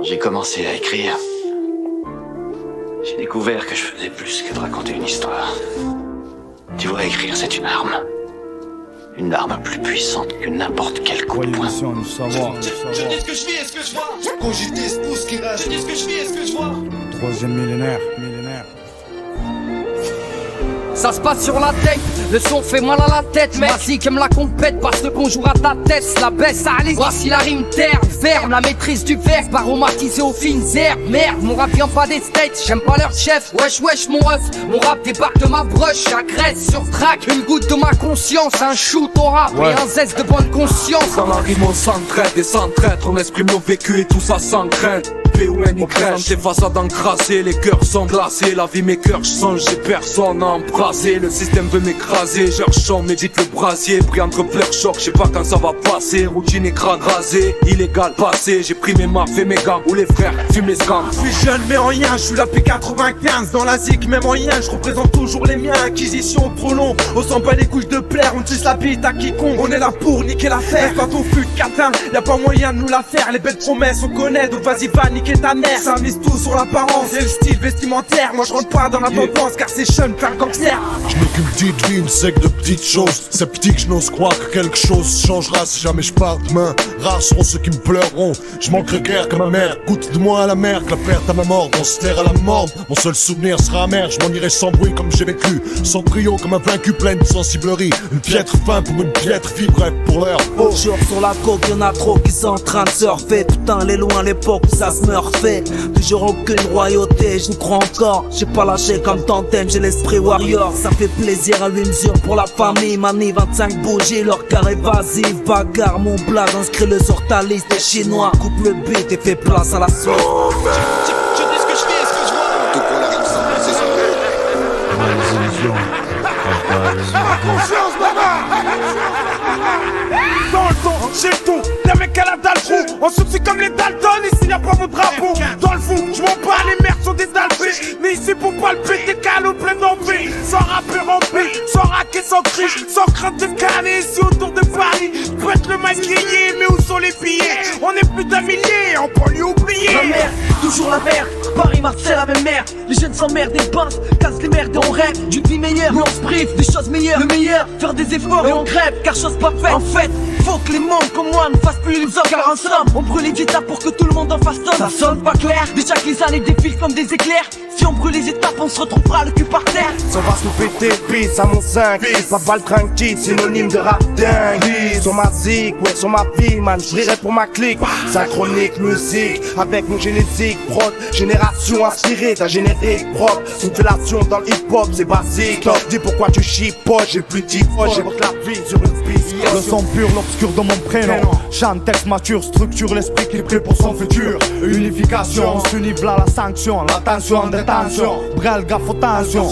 j'ai commencé à écrire, j'ai découvert que je faisais plus que de raconter une histoire. Tu vois, écrire, c'est une arme. Une arme plus puissante que n'importe quel coup de poing. Je dis ce que je vis et ce que je vois. Cogiter, c'est tout ce qui reste. Je dis ce que je vis et ce que je vois. Troisième millénaire. Ça se passe sur la tête, le son fait mal à la tête, mec. Vas-y, me la compète, passe le bonjour à ta tête, la baisse, allez. Voici la rime terre, ferme, la maîtrise du verbe, aromatisé aux fines herbes. Merde, mon rap vient pas des States, j'aime pas leur chef. Wesh, mon ref, mon rap débarque de ma broche, j'agresse sur track. Une goutte de ma conscience, un shoot au rap et un zeste de bonne conscience. Dans la rime on s'entraide et s'entraître, on exprime nos vécus et tout ça sans crainte. On présente des façades encrassées, les cœurs sont glacés. La vie mes cœurs, je sens, j'ai personne à embrasser. Le système veut m'écraser, je rechante, médite le brasier. Pris entre plein choc, je sais pas quand ça va passer. Routine écran rasé, illégal passé. J'ai pris mes maps, fait mes gammes, ou les frères fument les scams. Je suis jeune mais en rien, je suis la P95. Dans la zik, même en rien, je représente toujours les miens. Acquisition trop long, on s'en bat les couches de plaire. On tisse la bite à quiconque, on est là pour niquer l'affaire. Quand on fut de catin, y'a pas moyen de nous la faire. Les belles promesses on connaît, donc vas-y va niquer ta mère. Ça mise tout sur l'apparence et le style vestimentaire. Moi je rentre pas dans la tendance car c'est jeune faire gangster. Je n'ai qu'une petite vie, une sec de petites choses. C'est petit que je n'ose croire que quelque chose changera si jamais je pars demain. Rares seront ceux qui me pleureront. Je manquerai guère que ma mère goûte de moi à la mer, que la perte à ma mort, on se terre à la mort. Mon seul souvenir sera amer, je m'en irai sans bruit comme j'ai vécu. Sans brio comme un vaincu plein de sensiblerie. Une piètre fin pour une piètre vie, bref pour l'heure. Oh. Jure sur la coque, y'en a trop qui sont en train de surfer. Putain, les loin l'époque où ça se meurt fait. Toujours aucune royauté, je crois encore. J'ai pas lâché comme Tantem, j'ai l'esprit warrior. Ça fait plaisir à 8 mesures pour la famille. Manie 25 bougies, leur car évasif. Bagarre mon blague, inscris-le sur ta liste des chinois. Coupe le beat et fais place à la sauce. Je dis ce que je vis et ce que je vois. Tout pour la rime sans c'est ça. Dans le ton, j'ai tout, les mecs à la dalle trou. On soucie comme les Dalton, ici y'a pas mon drapeau. Dans le fond, je m'en bats, les merdes sont des dalpés. Mais ici pour palper des calots pleins d'envie. Sans rapper rempli, sans raquer, sans cri, sans crainte de canner. Ici autour de Paris, pète le mic grillé. Mais où sont les billets? On est plus d'un millier, on peut lui oublier. La merde, toujours la merde. Paris, Marseille, la même merde. Les jeunes s'emmerdent et bossent, cassent les merdes et on rêve d'une vie meilleure. Mais on se prive des choses meilleures. Le meilleur, faire des efforts et on crève car chose pas faite. En fait, faut que les membres comme moi ne fassent plus les hommes. Car ensemble, on brûle les étapes pour que tout le monde en fasse tonne. Ça sonne pas clair, déjà que les années défilent comme des éclairs. Si on brûle les étapes, on se retrouvera le cul par terre. On va se nous péter, bis à mon 5. Ma balle tranquille, synonyme de rap dingue. Sur ma zik, ouais, sur ma vie, man, j'rirai pour ma clique. Synchronique, musique, avec mon génétique, prod. Génération inspirée d'un générique propre. Une fellation dans le hip-hop, c'est basique. Top, dis pourquoi tu chipotes, j'ai plus dit j'évoque la vie sur une piste. Le son pur, l'obscur de mon prénom. Chante, texte mature, structure l'esprit qui est prêt pour son futur. Unification, on s'univre à la sanction. L'attention, détention, brel, gaffe, attention.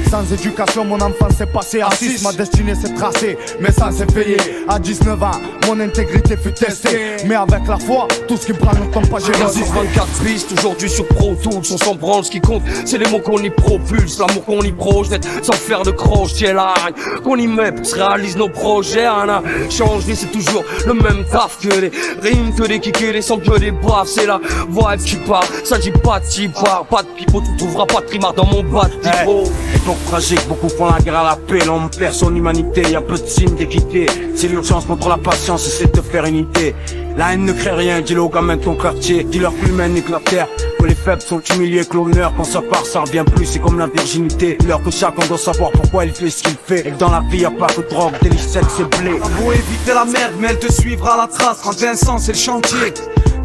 Sans éducation, mon enfance s'est passée à 6. Ma destinée s'est tracée, mais sans s'éveiller. À 19 ans, mon intégrité fut testée. Mais avec la foi, tout ce qui prend ne tombe pas géré. 24 pistes, aujourd'hui sur Pro Tools. On s'en branle, ce qui compte, c'est les mots qu'on y propulse. L'amour qu'on y projette, sans faire de crochet. La haine qu'on y met pour se réaliser nos projets. Rien n'a changé, c'est toujours le même taf. Que les rimes, que les kicks, les sons, que les baffes. C'est la vibe qui part, ça dit pas de t'y part. Pas de pipeau, tu trouveras pas de trimard dans mon bas de pipeau. Époque tragique, beaucoup font la guerre à la paix. L'homme perd son humanité, y'a peu de signes d'équité. C'est l'urgence contre la patience, c'est de faire unité. La haine ne crée rien, dis-le aux gamins de ton quartier. Dis-leur que l'humain nique la terre, que les faibles sont humiliés, que l'honneur quand ça part ça revient plus. C'est comme la virginité, dis-leur que chacun doit savoir pourquoi il fait ce qu'il fait. Et que dans la vie y'a pas que drogue, délice, sexe et blé. Faut éviter la merde, mais elle te suivra à la trace. Quand Vincent c'est le chantier.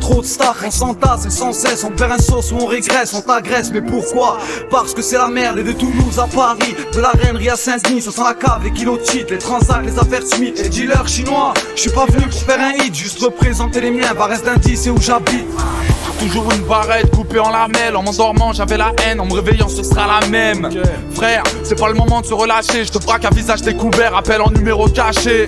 Trop de stars, on s'entasse et sans cesse on perd un sauce ou on régresse, on t'agresse, mais pourquoi? Parce que c'est la merde et de Toulouse à Paris, de la Rainerie à Saint-Denis, ça sent la cave, les kilos de cheat, les transacts, les affaires Smith et dealers chinois. Je suis pas venu pour faire un hit, juste représenter les miens, Varese d'indice et où j'habite. Toujours une barrette coupée en lamelles. En m'endormant j'avais la haine, en me réveillant ce sera la même. Frère, c'est pas le moment de se relâcher. Je te braque à visage découvert, appel en numéro caché.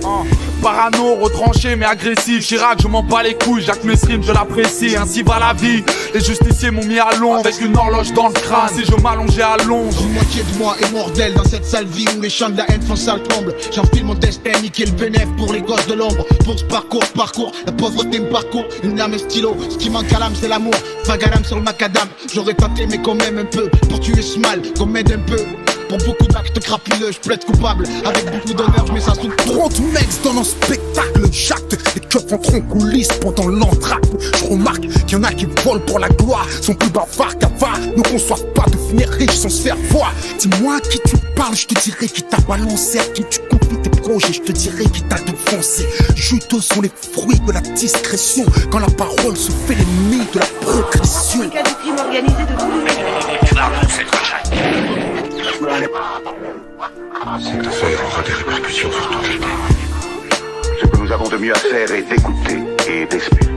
Parano, retranché mais agressif. Chirac, je m'en bats les couilles, Jacques Messrine, je l'apprécie. Ainsi va la vie. Les justiciers m'ont mis à l'ombre avec une horloge dans le crâne. Si je m'allongeais à l'ombre, une moitié de moi est mortelle dans cette sale vie où les chants de la haine font sale tremble. J'enfile mon destin, niquer le bénéf pour les gosses de l'ombre. Pour ce parcours, la pauvreté me parcourt. Une lame et stylo, ce qui manque à l'âme c'est l'amour. Vague à l'âme sur le macadam, j'aurais tenté mais quand même un peu. Pour tuer ce mal, qu'on m'aide un peu. Pour beaucoup d'actes crapuleux, je plaide coupable. Avec beaucoup d'honneur, je mets ça sous le 30 mecs dans un spectacle, j'acte. Les keufs entrent en coulisses pendant l'entracte. Je remarque qu'il y en a qui volent pour la gloire, sont plus bavards qu'avares, ne conçoivent pas de finir riche sans se faire voir. Dis-moi à qui tu parles, je te dirai qui t'a balancé. À qui tu confies tes projets, je te dirai qui t'a devancé. Juteux sont les fruits de la discrétion, quand la parole se fait l'ennemi de la progression. Cas du crime organisé de Cette affaire aura des répercussions sur toute l'État. Ce que nous avons de mieux à faire est d'écouter et d'espérer.